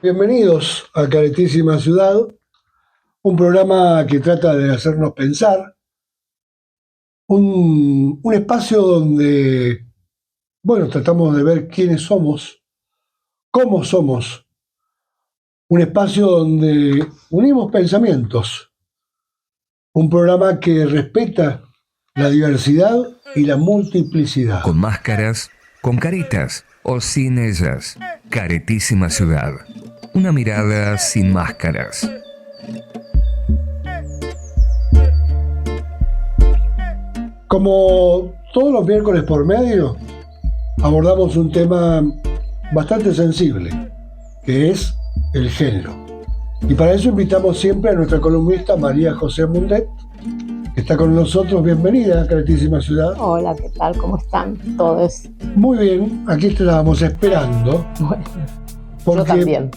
Bienvenidos a Caretísima Ciudad, un programa que trata de hacernos pensar, un espacio donde, bueno, tratamos de ver quiénes somos, cómo somos, un espacio donde unimos pensamientos, un programa que respeta la diversidad y la multiplicidad. Con máscaras, con caretas o sin ellas. Caretísima Ciudad. Una mirada sin máscaras. Como todos los miércoles por medio, abordamos un tema bastante sensible, que es el género. Y para eso invitamos siempre a nuestra columnista María José Mundet, que está con nosotros. Bienvenida a Caretísima Ciudad. Hola, ¿qué tal? ¿Cómo están todos? Muy bien, aquí estábamos esperando. Bueno, porque yo también.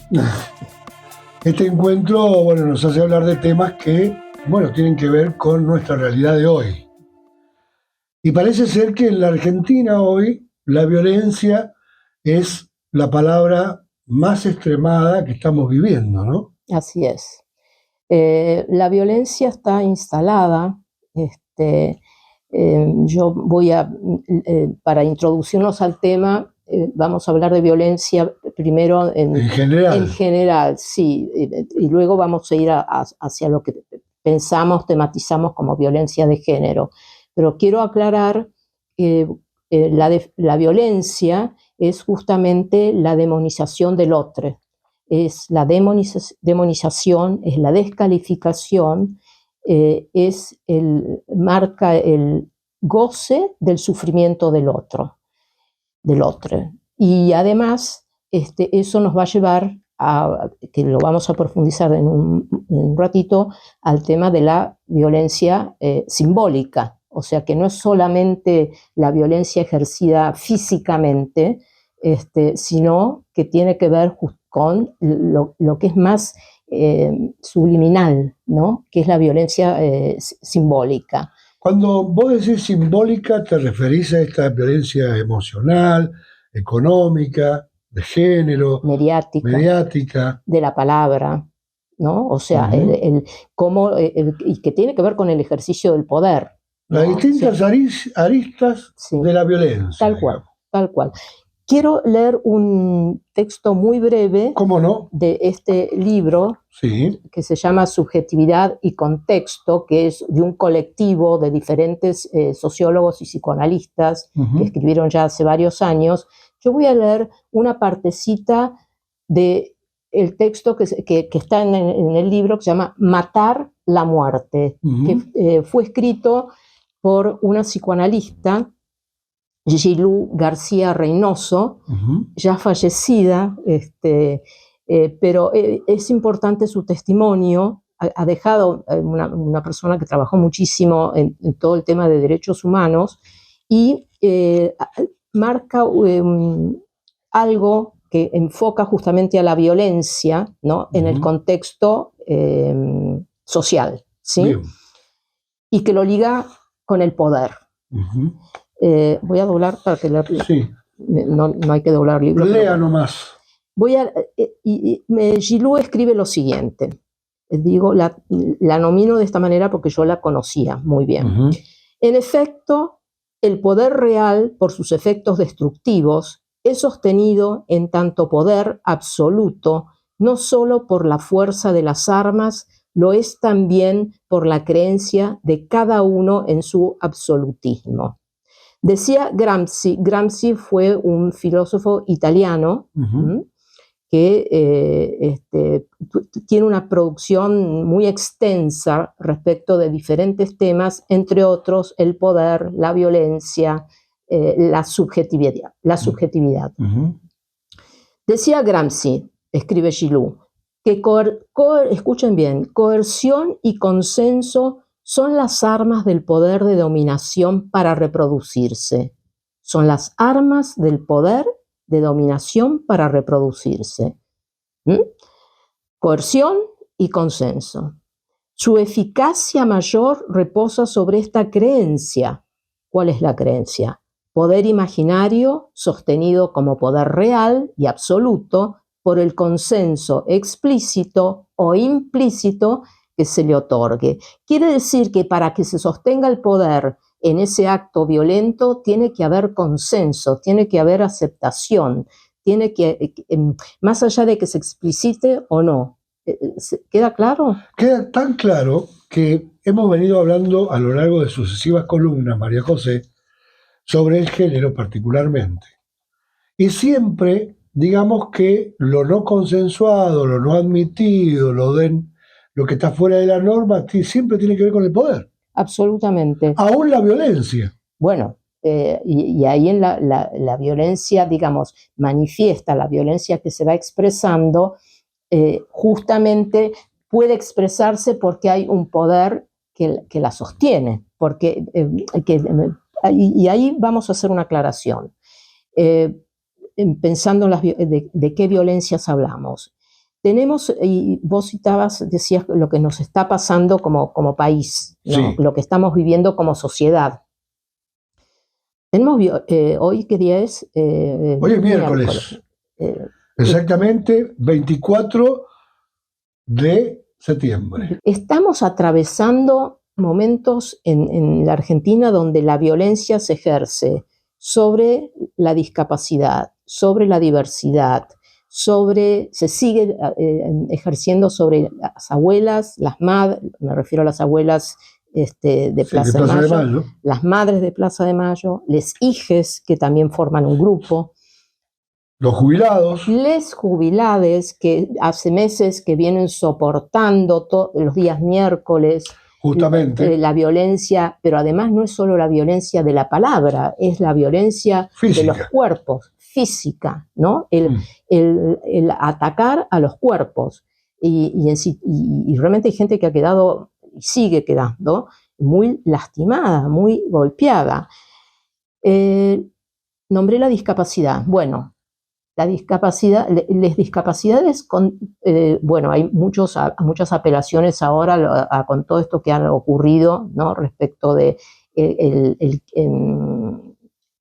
Este encuentro, bueno, nos hace hablar de temas que, bueno, tienen que ver con nuestra realidad de hoy. Y parece ser que en la Argentina hoy la violencia es la palabra más extremada que estamos viviendo, ¿no? Así es. La violencia está instalada. Yo voy a, para introducirnos al tema, vamos a hablar de violencia primero En general. En general, sí, y luego vamos a ir hacia lo que pensamos, tematizamos como violencia de género. Pero quiero aclarar que la violencia es justamente la demonización del otro. Es la demonización, es la descalificación, marca el goce del sufrimiento del otro. Y además, eso nos va a llevar a, que lo vamos a profundizar en un ratito, al tema de la violencia simbólica. O sea, que no es solamente la violencia ejercida físicamente, sino que tiene que ver con lo que es más subliminal, ¿no? Que es la violencia simbólica. Cuando vos decís simbólica, ¿te referís a esta violencia emocional, económica, de género, mediática? De la palabra, ¿no? O sea, y que tiene que ver con el ejercicio del poder, ¿no? Las distintas aristas de la violencia. Tal cual. Quiero leer un texto muy breve. ¿Cómo no? De este libro, sí, que se llama Subjetividad y Contexto, que es de un colectivo de diferentes sociólogos y psicoanalistas que escribieron ya hace varios años. Yo voy a leer una partecita del texto que está en el libro, que se llama Matar la muerte, que fue escrito por una psicoanalista, Gilú García Reynoso, ya fallecida, pero es importante su testimonio. Ha dejado una persona que trabajó muchísimo en todo el tema de derechos humanos y marca algo que enfoca justamente a la violencia, ¿no? En el contexto social, ¿sí? Bien. Y que lo liga con el poder. Voy a doblar para que sí. No hay que doblar libros. Lea nomás. Gilú escribe lo siguiente. Digo, la nomino de esta manera porque yo la conocía muy bien. En efecto, el poder real, por sus efectos destructivos, es sostenido en tanto poder absoluto, no solo por la fuerza de las armas, lo es también por la creencia de cada uno en su absolutismo. Decía Gramsci fue un filósofo italiano que tiene una producción muy extensa respecto de diferentes temas, entre otros el poder, la violencia, la subjetividad. Ujú. Decía Gramsci, escribe Gilou, que escuchen bien, coerción y consenso son las armas del poder de dominación para reproducirse. Son las armas del poder de dominación para reproducirse. ¿Mm? Coerción y consenso. Su eficacia mayor reposa sobre esta creencia. ¿Cuál es la creencia? Poder imaginario sostenido como poder real y absoluto por el consenso explícito o implícito que se le otorgue. Quiere decir que para que se sostenga el poder en ese acto violento tiene que haber consenso, tiene que haber aceptación, tiene que, más allá de que se explicite o no. ¿Queda claro? Queda tan claro que hemos venido hablando a lo largo de sucesivas columnas, María José, sobre el género particularmente. Y siempre, digamos que lo no consensuado, lo no admitido, lo que está fuera de la norma, siempre tiene que ver con el poder. Absolutamente. Aún la violencia. Bueno, y ahí en la violencia, digamos, manifiesta la violencia que se va expresando, justamente puede expresarse porque hay un poder que la sostiene. Y ahí vamos a hacer una aclaración. Pensando en de qué violencias hablamos. Tenemos, y vos decías lo que nos está pasando como país, ¿no? Sí. Lo que estamos viviendo como sociedad. Tenemos, hoy, ¿qué día es? Hoy es miércoles. Exactamente 24 de septiembre. Estamos atravesando momentos en la Argentina donde la violencia se ejerce sobre la discapacidad, sobre la diversidad, se sigue ejerciendo sobre las abuelas, las madres, me refiero a las abuelas de Plaza de Mayo, las madres de Plaza de Mayo, les hijes, que también forman un grupo, los jubilados. Les jubilades, que hace meses que vienen soportando los días miércoles justamente la violencia, pero además no es solo la violencia de la palabra, es la violencia física, de los cuerpos, física, ¿no? El atacar a los cuerpos. Y realmente hay gente que ha quedado, y sigue quedando, muy lastimada, muy golpeada. Nombré la discapacidad. Bueno, la discapacidad, las discapacidades, bueno, hay muchas apelaciones ahora con todo esto que ha ocurrido, ¿no? Respecto de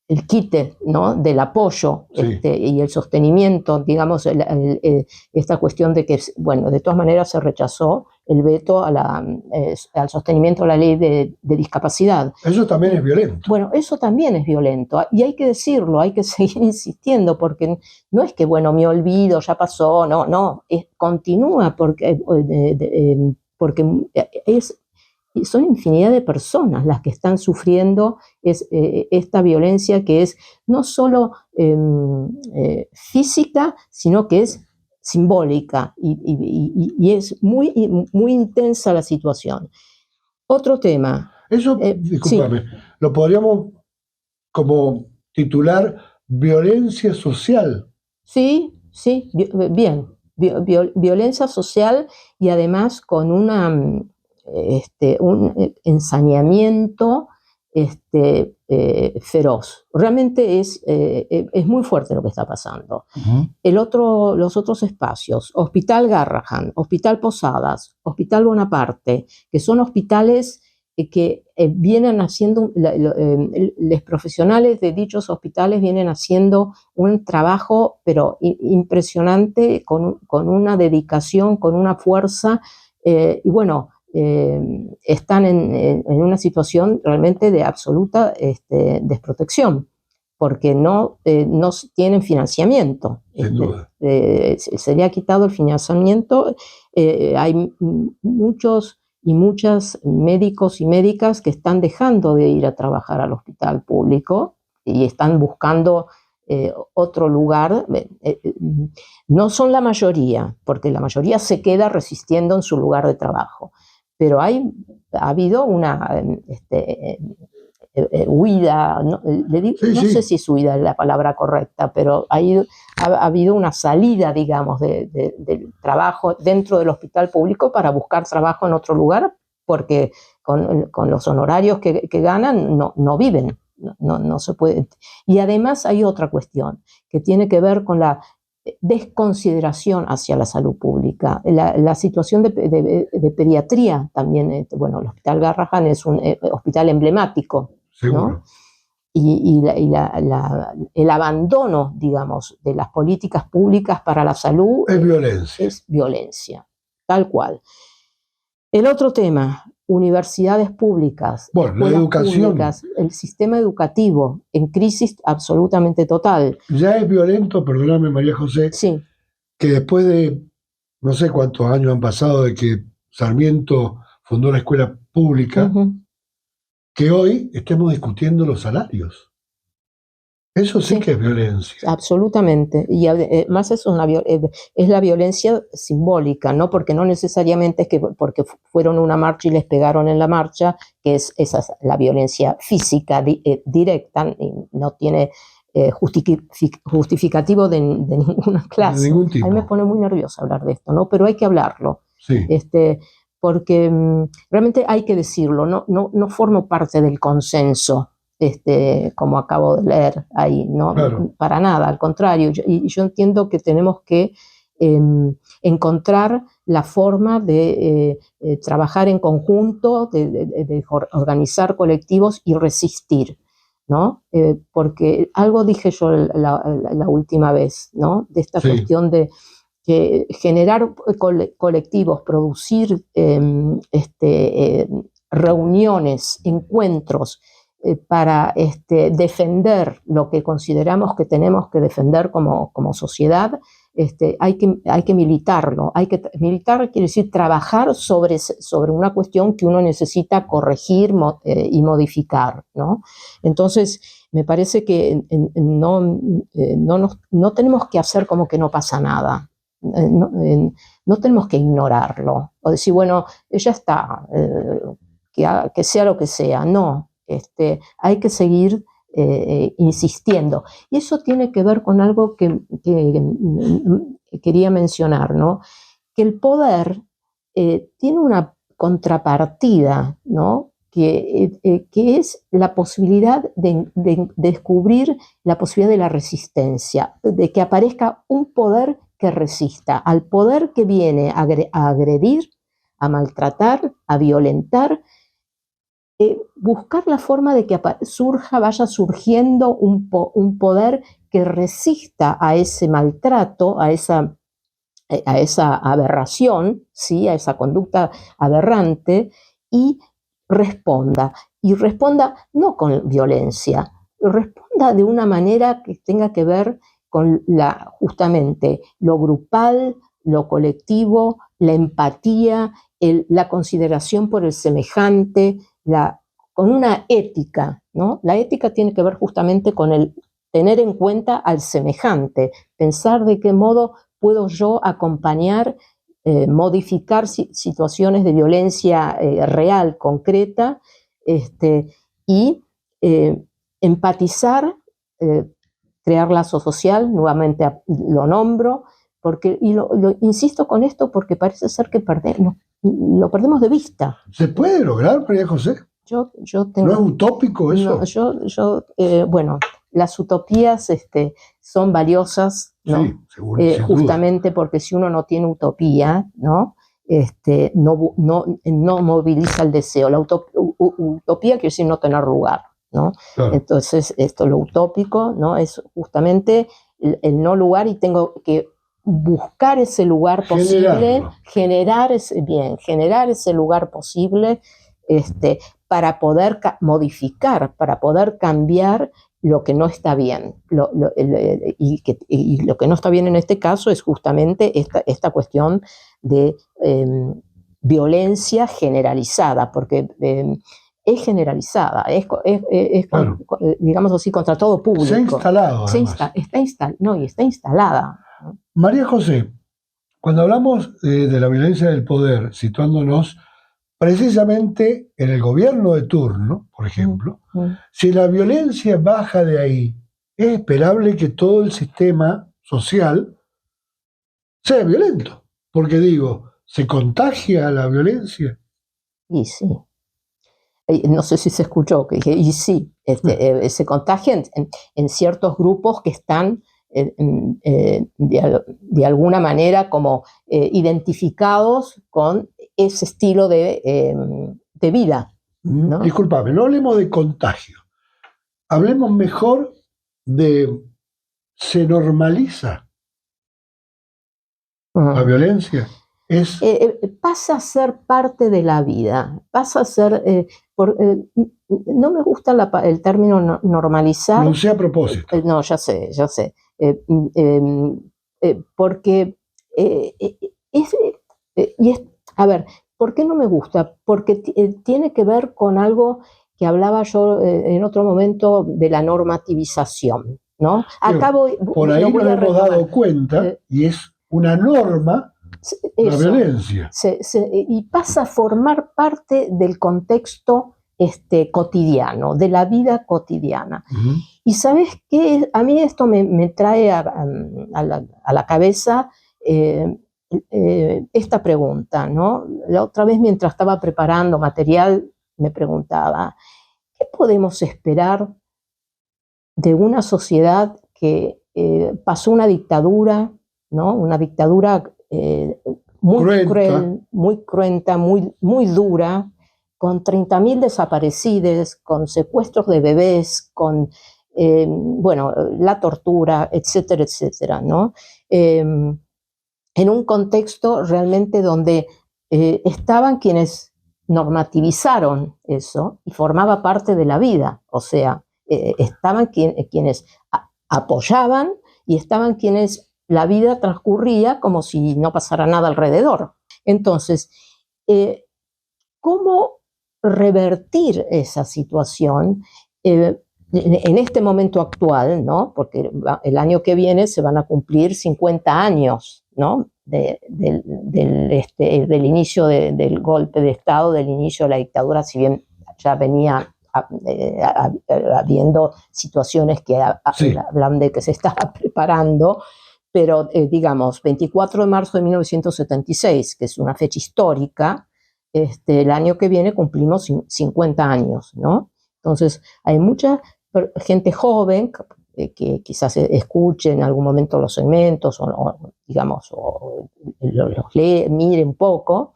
el quite, ¿no? Del apoyo, sí, y el sostenimiento, digamos, esta cuestión de que, bueno, de todas maneras se rechazó el veto al sostenimiento de la ley de discapacidad. Eso también es violento. Bueno, eso también es violento, y hay que decirlo, hay que seguir insistiendo, porque no es que, bueno, me olvido, ya pasó, no, continúa, porque son infinidad de personas las que están sufriendo esta violencia, que es no solo física, sino que es simbólica, y es muy, muy intensa la situación. Otro tema. Eso, discúlpame, sí, lo podríamos como titular violencia social. Sí, bien. Violencia social, y además con un ensañamiento feroz. Realmente es muy fuerte lo que está pasando. Uh-huh. Los otros espacios, Hospital Garrahan, Hospital Posadas, Hospital Bonaparte, que son hospitales que vienen haciendo, los profesionales de dichos hospitales vienen haciendo un trabajo, pero impresionante, con una dedicación, con una fuerza, y bueno, están en una situación realmente de absoluta desprotección, porque no tienen financiamiento. Se le ha quitado el financiamiento. Hay muchos y muchas médicos y médicas que están dejando de ir a trabajar al hospital público y están buscando otro lugar. No son la mayoría, porque la mayoría se queda resistiendo en su lugar de trabajo, pero ha habido una huida, no, no sé si es huida la palabra correcta, pero ha habido una salida, digamos, del trabajo dentro del hospital público para buscar trabajo en otro lugar, porque con los honorarios que ganan no viven, no se puede. Y además hay otra cuestión que tiene que ver con la desconsideración hacia la salud pública. La situación de pediatría también, bueno, el Hospital Garrahan es un hospital emblemático, ¿no? Y el abandono, digamos, de las políticas públicas para la salud es violencia, tal cual. El otro tema, universidades públicas, la educación públicas, el sistema educativo en crisis absolutamente total. Ya es violento, perdóname María José, sí, que después de no sé cuántos años han pasado de que Sarmiento fundó la escuela pública, que hoy estemos discutiendo los salarios. Eso sí que es violencia. Absolutamente. Y más es la violencia simbólica, ¿no? Porque no necesariamente es que porque fueron a una marcha y les pegaron en la marcha, que esa es la violencia física directa, no tiene justificativo de ninguna clase. De ningún tipo. A mí me pone muy nerviosa hablar de esto, ¿no? Pero hay que hablarlo. Sí. Porque realmente hay que decirlo, no formo parte del consenso. Como acabo de leer ahí, ¿no? Claro. Para nada, al contrario, yo entiendo que tenemos que encontrar la forma de trabajar en conjunto, de organizar colectivos y resistir, ¿no? Porque algo dije yo la última vez, ¿no? De esta cuestión de que generar colectivos, producir reuniones, encuentros, para defender lo que consideramos que tenemos que defender como sociedad, hay que militarlo. Militar quiere decir trabajar sobre una cuestión que uno necesita corregir y modificar, ¿no? Entonces, me parece que no tenemos que hacer como que no pasa nada. No tenemos que ignorarlo o decir, bueno, ya está, que sea lo que sea. No. Hay que seguir insistiendo. Y eso tiene que ver con algo que quería mencionar, ¿no? Que el poder tiene una contrapartida, ¿no? Que es la posibilidad de descubrir la posibilidad de la resistencia, de que aparezca un poder que resista al poder que viene a agredir, a maltratar, a violentar. Buscar la forma de que vaya surgiendo un poder que resista a ese maltrato, a esa aberración, ¿sí? A esa conducta aberrante, y responda no con violencia, responda de una manera que tenga que ver con justamente lo grupal, lo colectivo, la empatía, la consideración por el semejante, con una ética, ¿no? La ética tiene que ver justamente con el tener en cuenta al semejante, pensar de qué modo puedo yo acompañar, modificar situaciones de violencia real, concreta, y empatizar, crear lazo social, nuevamente lo nombro, insisto con esto porque parece ser que lo perdemos de vista. ¿Se puede lograr, María José? Yo tengo, ¿No es utópico eso? No, bueno, las utopías son valiosas, ¿no? Sí, seguro, justamente porque si uno no tiene utopía, ¿no? No moviliza el deseo. La utopía quiere decir no tener lugar, ¿no? Claro. Entonces, lo utópico, ¿no? Es justamente el no lugar, y tengo que buscar ese lugar posible, generar ese lugar posible, para poder modificar, para poder cambiar lo que no está bien. Y lo que no está bien en este caso es justamente esta cuestión de violencia generalizada, porque es generalizada, Claro. digamos así, contra todo público. Se ha instalado, además. Está instalada. María José, cuando hablamos de la violencia del poder, situándonos precisamente en el gobierno de turno, por ejemplo, si la violencia baja de ahí, es esperable que todo el sistema social sea violento. Porque digo, ¿se contagia la violencia? Y sí. No sé si se escuchó, que dije, y sí, se contagia en ciertos grupos que están de alguna manera como identificados con ese estilo de vida, ¿no? Disculpame, no hablemos de contagio, hablemos mejor de se normaliza la violencia. Pasa a ser parte de la vida, pasa a ser, no me gusta el término normalizar. No sé a propósito. No, ya sé. Porque a ver, ¿por qué no me gusta? Porque tiene que ver con algo que hablaba yo en otro momento de la normativización, ¿no? Por ahí nos hemos dado cuenta y es una norma la violencia. Y pasa a formar parte del contexto cotidiano, de la vida cotidiana. Y ¿sabes qué? A mí esto me trae a la cabeza esta pregunta, ¿no? La otra vez, mientras estaba preparando material, me preguntaba, ¿qué podemos esperar de una sociedad que pasó una dictadura, ¿no? Una dictadura muy cruel, muy cruenta, muy dura, con 30.000 desaparecidos, con secuestros de bebés, con la tortura, etcétera, etcétera, ¿no? En un contexto realmente donde estaban quienes normativizaron eso y formaba parte de la vida, o sea, estaban quienes apoyaban y estaban quienes la vida transcurría como si no pasara nada alrededor. Entonces, ¿cómo revertir esa situación en este momento actual, ¿no? Porque el año que viene se van a cumplir 50 años, ¿no? Del inicio del golpe de Estado, del inicio de la dictadura, si bien ya venía habiendo situaciones que hablan de que se estaba preparando, pero digamos, 24 de marzo de 1976, que es una fecha histórica, el año que viene cumplimos 50 años, ¿no? Entonces, hay mucha gente joven que quizás escuche en algún momento los segmentos o digamos, los lee, mire un poco,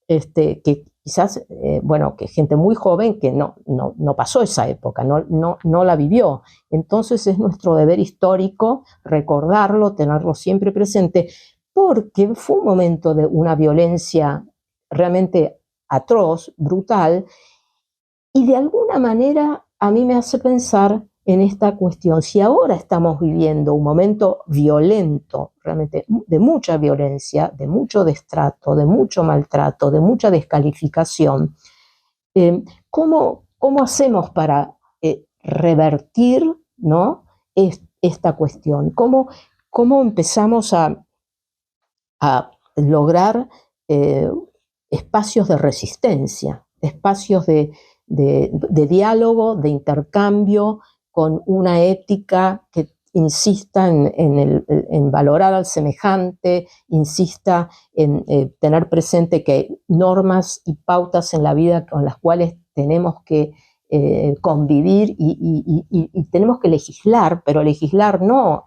que quizás, que gente muy joven que no pasó esa época, no la vivió. Entonces es nuestro deber histórico recordarlo, tenerlo siempre presente, porque fue un momento de una violencia realmente atroz, brutal, y de alguna manera a mí me hace pensar en esta cuestión. Si ahora estamos viviendo un momento violento, realmente de mucha violencia, de mucho destrato, de mucho maltrato, de mucha descalificación, ¿cómo hacemos para revertir, ¿no? esta cuestión? ¿Cómo empezamos a lograr espacios de resistencia, espacios de diálogo, de intercambio, con una ética que insista en valorar al semejante, insista en tener presente que hay normas y pautas en la vida con las cuales tenemos que convivir y tenemos que legislar, pero legislar no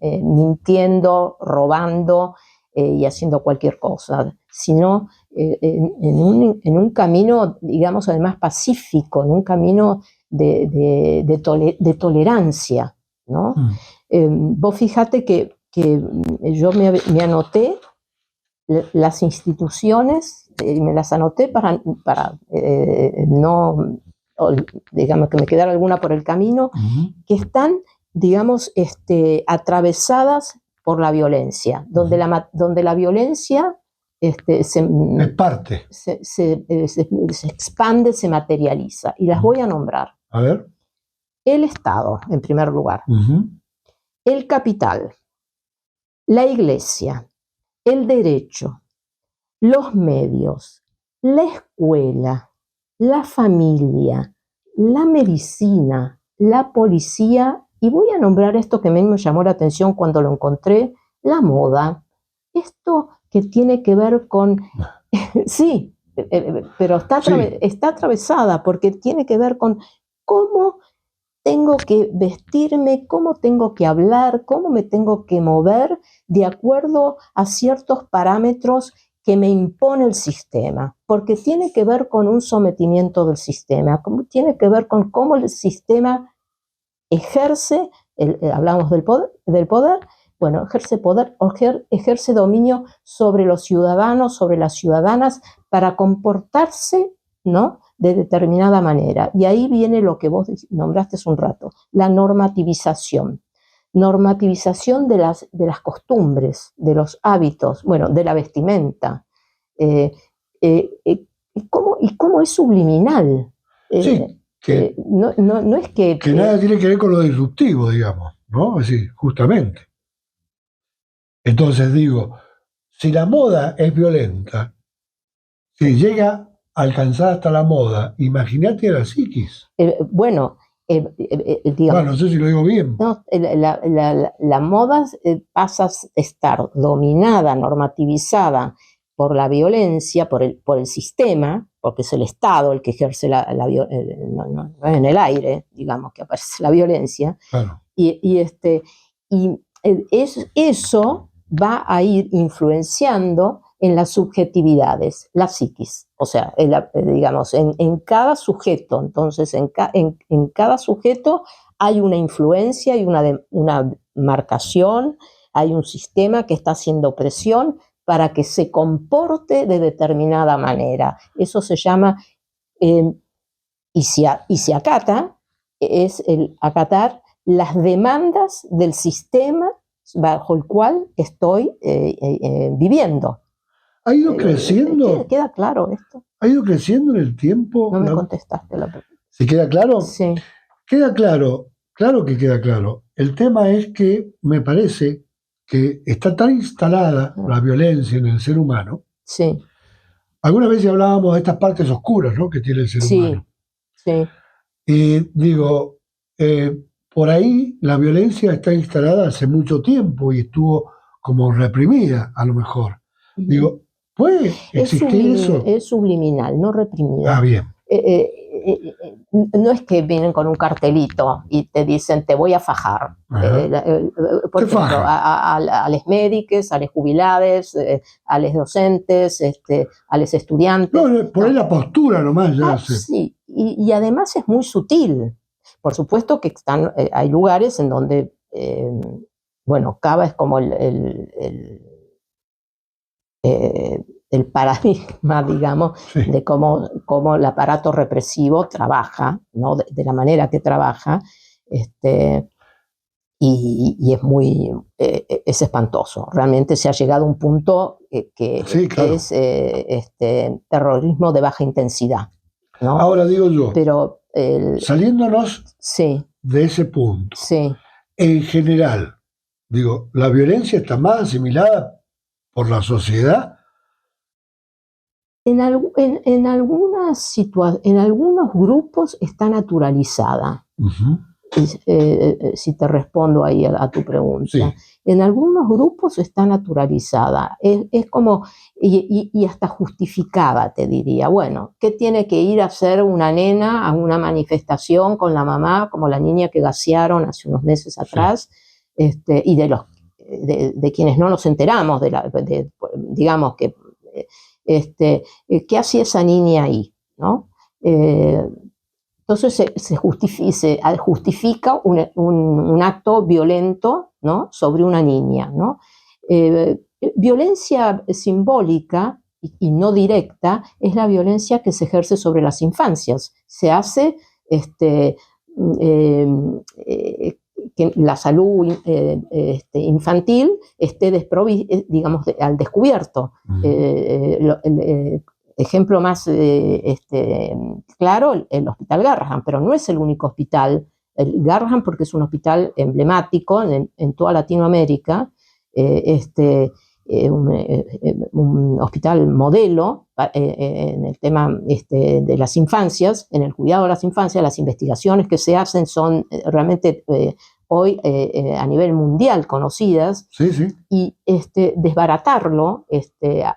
mintiendo, robando y haciendo cualquier cosa, sino en un camino, digamos, además pacífico, en un camino de tolerancia, ¿no? Vos fíjate que yo me anoté las instituciones, me las anoté para no, digamos, que me quedara alguna por el camino, que están, digamos, atravesadas por la violencia, donde la violencia Es parte. se expande, se materializa. Y las voy a nombrar. A ver. El Estado, en primer lugar. Uh-huh. El capital. La iglesia. El derecho. Los medios. La escuela. La familia. La medicina. La policía. Y voy a nombrar esto que a mí me llamó la atención cuando lo encontré. La moda. Esto que tiene que ver con... sí, pero está atravesada porque tiene que ver con cómo tengo que vestirme, cómo tengo que hablar, cómo me tengo que mover de acuerdo a ciertos parámetros que me impone el sistema, porque tiene que ver con un sometimiento del sistema, tiene que ver con cómo el sistema ejerce, hablamos del poder, bueno, ejerce dominio sobre los ciudadanos, sobre las ciudadanas, para comportarse, ¿no?, de determinada manera. Y ahí viene lo que vos nombraste hace un rato, la normativización. Normativización de las costumbres, de los hábitos, bueno, de la vestimenta. Y cómo es subliminal. Sí, no es que nada tiene que ver con lo disruptivo, digamos, ¿no? Es decir, justamente. Entonces digo, si la moda es violenta, si llega a alcanzar hasta la moda, imagínate a la psiquis. Bueno, digamos, no sé si lo digo bien. No, la moda pasa a estar dominada, normativizada por la violencia, por el sistema, porque es el Estado el que ejerce no en el aire, digamos, que aparece la violencia. Claro. Eso va a ir influenciando en las subjetividades, la psiquis, o sea, digamos, en cada sujeto. Entonces, en cada sujeto hay una influencia, hay una marcación, hay un sistema que está haciendo presión para que se comporte de determinada manera. Eso se llama, y se acata, es el acatar las demandas del sistema bajo el cual estoy viviendo. ¿Ha ido creciendo? ¿Queda claro esto? ¿Ha ido creciendo en el tiempo? No me contestaste la pregunta. ¿Se queda claro? Sí. Queda claro, claro que queda claro. El tema es que me parece que está tan instalada la violencia en el ser humano. Sí. Algunas veces hablábamos de estas partes oscuras, ¿no?, que tiene el ser humano. Sí. Y digo, por ahí la violencia está instalada hace mucho tiempo y estuvo como reprimida, a lo mejor. Digo, ¿puede existir eso? Es subliminal, no reprimida. Ah, bien. No es que vienen con un cartelito y te dicen te voy a fajar. Por ejemplo, a los médicos, a los jubilados, a los docentes, a los estudiantes. No, por ahí la postura nomás ya hace. Sí, y además es muy sutil. Por supuesto que hay lugares en donde, bueno, Cava es como el paradigma, digamos, sí, de cómo el aparato represivo trabaja, ¿no?, de la manera que trabaja, y es muy, es espantoso. Realmente se ha llegado a un punto que sí, claro, es terrorismo de baja intensidad, ¿no? Ahora digo yo, pero saliéndonos sí, de ese punto, sí, en general, digo, ¿la violencia está más asimilada por la sociedad? En algunos grupos está naturalizada. Uh-huh. Si te respondo ahí a tu pregunta. Sí. En algunos grupos está naturalizada. Es como, y hasta justificada, te diría. Bueno, ¿qué tiene que ir a hacer una nena a una manifestación con la mamá, como la niña que gasearon hace unos meses atrás? Sí. Y de quienes no nos enteramos, digamos que... ¿qué hacía esa niña ahí? ¿No? Entonces se justifica un acto violento, ¿no?, sobre una niña, ¿no? Violencia simbólica y no directa es la violencia que se ejerce sobre las infancias. Se hace, que que la salud infantil esté digamos, al descubierto. El ejemplo más claro, el Hospital Garrahan, pero no es el único hospital. El Garrahan, porque es un hospital emblemático en toda Latinoamérica, un hospital modelo en el tema de las infancias, en el cuidado de las infancias. Las investigaciones que se hacen son realmente hoy a nivel mundial conocidas. Sí, sí. Y desbaratarlo,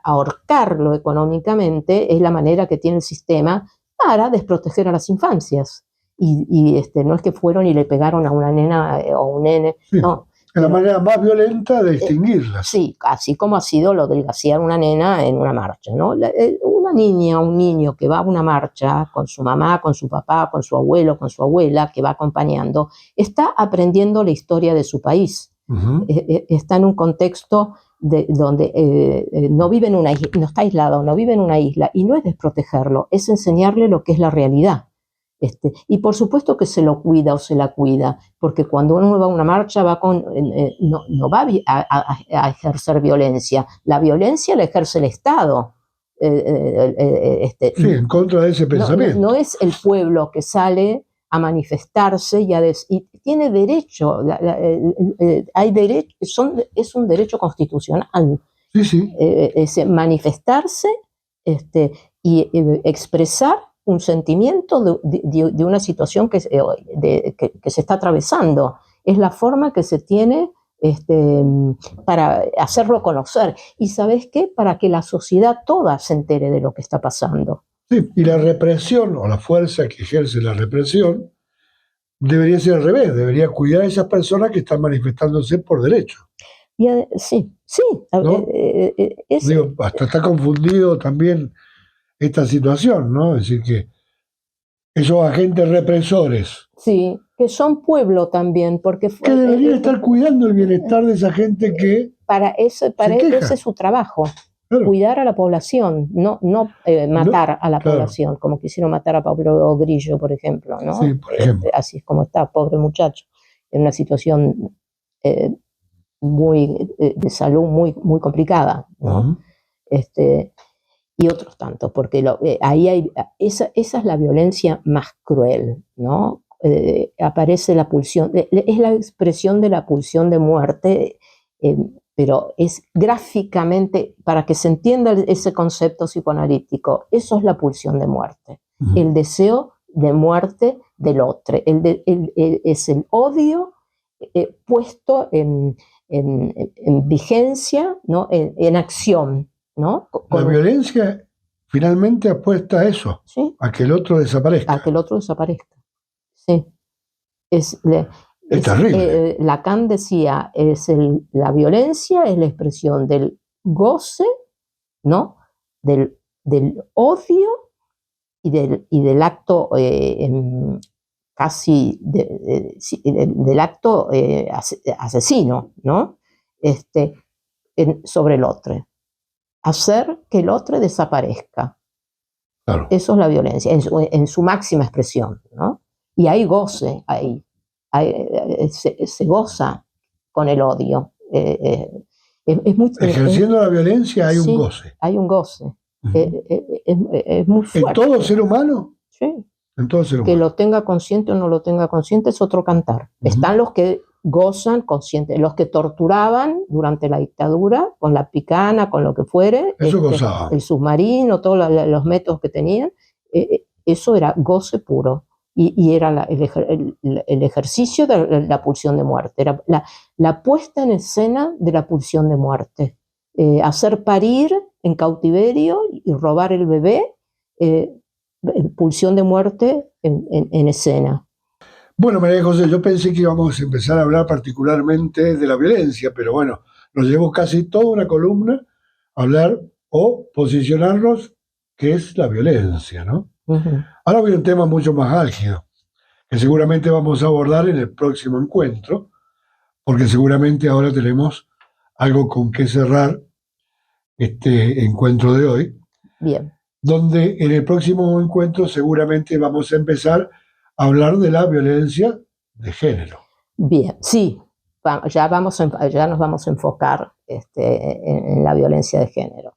ahorcarlo económicamente, es la manera que tiene el sistema para desproteger a las infancias. Y no es que fueron y le pegaron a una nena o un nene, Sí. no. Es la manera más violenta de extinguirlas. Sí, así como ha sido lo del gasear una nena en una marcha, ¿no? Una niña, un niño que va a una marcha con su mamá, con su papá, con su abuelo, con su abuela, que va acompañando, está aprendiendo la historia de su país. Está en un contexto donde no vive en una isla, no está aislado, no vive en una isla, y no es desprotegerlo, es enseñarle lo que es la realidad. Y por supuesto que se lo cuida o se la cuida, porque cuando uno va a una marcha no va a ejercer violencia. La violencia la ejerce el Estado. Sí, en contra de ese pensamiento. No es el pueblo que sale a manifestarse y tiene derecho, hay derecho, es un derecho constitucional. Sí, sí. Es manifestarse y expresar un sentimiento de una situación que se está atravesando. Es la forma que se tiene para hacerlo conocer. ¿Y sabes qué? Para que la sociedad toda se entere de lo que está pasando. Sí, y la represión o la fuerza que ejerce la represión debería ser al revés, debería cuidar a esas personas que están manifestándose por derecho. Sí. ¿No? Digo, hasta está confundido también esta situación, ¿no? Es decir, que esos agentes represores. Sí, que son pueblo también, porque que deberían estar cuidando el bienestar de esa gente que ese es su trabajo. Claro. Cuidar a la población, no matar a la población, como quisieron matar a Pablo Grillo, por ejemplo, ¿no? Sí, por ejemplo. Así es como está, pobre muchacho, en una situación de salud muy, muy complicada, ¿no? Y otros tantos, porque ahí esa es la violencia más cruel, ¿no? Aparece la pulsión, es la expresión de la pulsión de muerte, pero es gráficamente, para que se entienda ese concepto psicoanalítico, eso es la pulsión de muerte, el deseo de muerte del otro, es el odio puesto en vigencia, ¿no? En acción, ¿no? La violencia finalmente apuesta a eso, ¿sí? A que el otro desaparezca. A que el otro desaparezca, sí. Es terrible. Lacan decía, la violencia es la expresión del goce, ¿no? Del odio y del acto casi del acto asesino, ¿no? Sobre el otro. Hacer que el otro desaparezca. Claro. Eso es la violencia, en su máxima expresión, ¿no? Y hay goce ahí. Se goza con el odio. Ejerciendo la violencia hay un goce. Hay un goce. Es muy fuerte. ¿En todo ser humano? Sí. En todo ser humano. Que lo tenga consciente o no lo tenga consciente es otro cantar. Están los que gozan conscientes, los que torturaban durante la dictadura, con la picana, con lo que fuere. Eso gozaban. El submarino, todos los métodos que tenían. Eso era goce puro. Y era el ejercicio de la pulsión de muerte, era la puesta en escena de la pulsión de muerte. Hacer parir en cautiverio y robar el bebé, pulsión de muerte en escena. Bueno, María José, yo pensé que íbamos a empezar a hablar particularmente de la violencia, pero bueno, nos llevó casi toda una columna a hablar o posicionarnos qué es la violencia, ¿no? Ahora voy a un tema mucho más álgido, que seguramente vamos a abordar en el próximo encuentro, porque seguramente ahora tenemos algo con que cerrar este encuentro de hoy. Bien. Donde en el próximo encuentro seguramente vamos a empezar a hablar de la violencia de género. Bien, sí, ya nos vamos a enfocar en la violencia de género.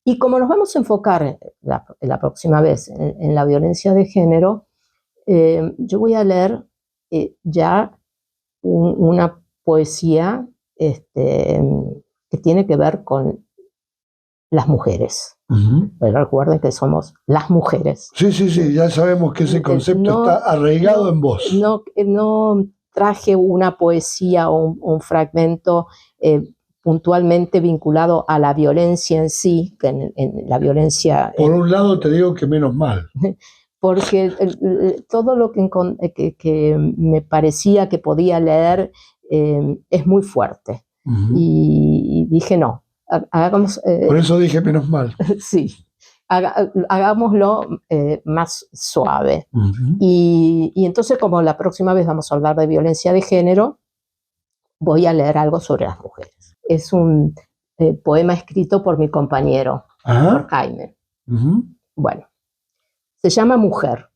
Y como nos vamos a enfocar la próxima vez en la violencia de género, yo voy a leer ya una poesía que tiene que ver con las mujeres. Pero recuerden que somos las mujeres. Sí, ya sabemos que ese concepto está arraigado en vos. No traje una poesía o un fragmento puntualmente vinculado a la violencia en sí, que en la violencia... Por un lado te digo que menos mal. Porque todo lo que me parecía que podía leer es muy fuerte. Y dije, no, hagamos... Por eso dije menos mal. Sí, hagámoslo más suave. Y entonces, como la próxima vez vamos a hablar de violencia de género, voy a leer algo sobre las mujeres. Es un poema escrito por mi compañero, por Jaime. Bueno, se llama Mujer.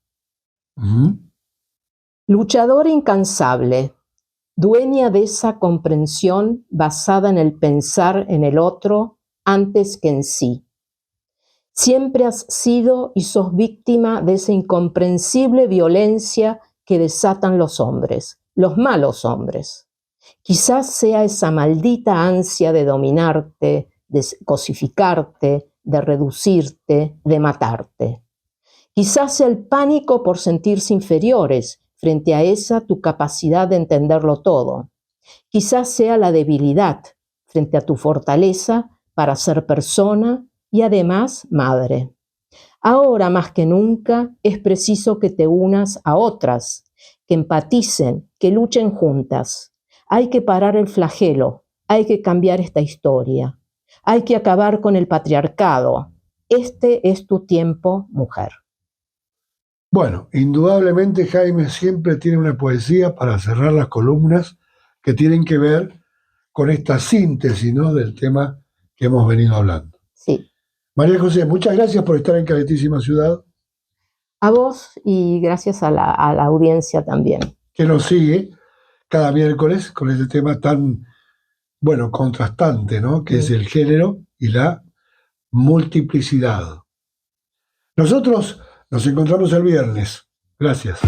Luchadora incansable, dueña de esa comprensión basada en el pensar en el otro antes que en sí. Siempre has sido y sos víctima de esa incomprensible violencia que desatan los hombres, los malos hombres. Quizás sea esa maldita ansia de dominarte, de cosificarte, de reducirte, de matarte. Quizás sea el pánico por sentirse inferiores frente a esa tu capacidad de entenderlo todo. Quizás sea la debilidad frente a tu fortaleza para ser persona y además madre. Ahora más que nunca es preciso que te unas a otras, que empaticen, que luchen juntas. Hay que parar el flagelo, hay que cambiar esta historia, hay que acabar con el patriarcado. Este es tu tiempo, mujer. Bueno, indudablemente Jaime siempre tiene una poesía para cerrar las columnas que tienen que ver con esta síntesis, ¿no?, del tema que hemos venido hablando. Sí. María José, muchas gracias por estar en Caretísima Ciudad. A vos y gracias a la audiencia también. Que nos sigue cada miércoles con este tema tan, bueno, contrastante, ¿no?, que es el género y la multiplicidad. Nosotros nos encontramos el viernes. Gracias.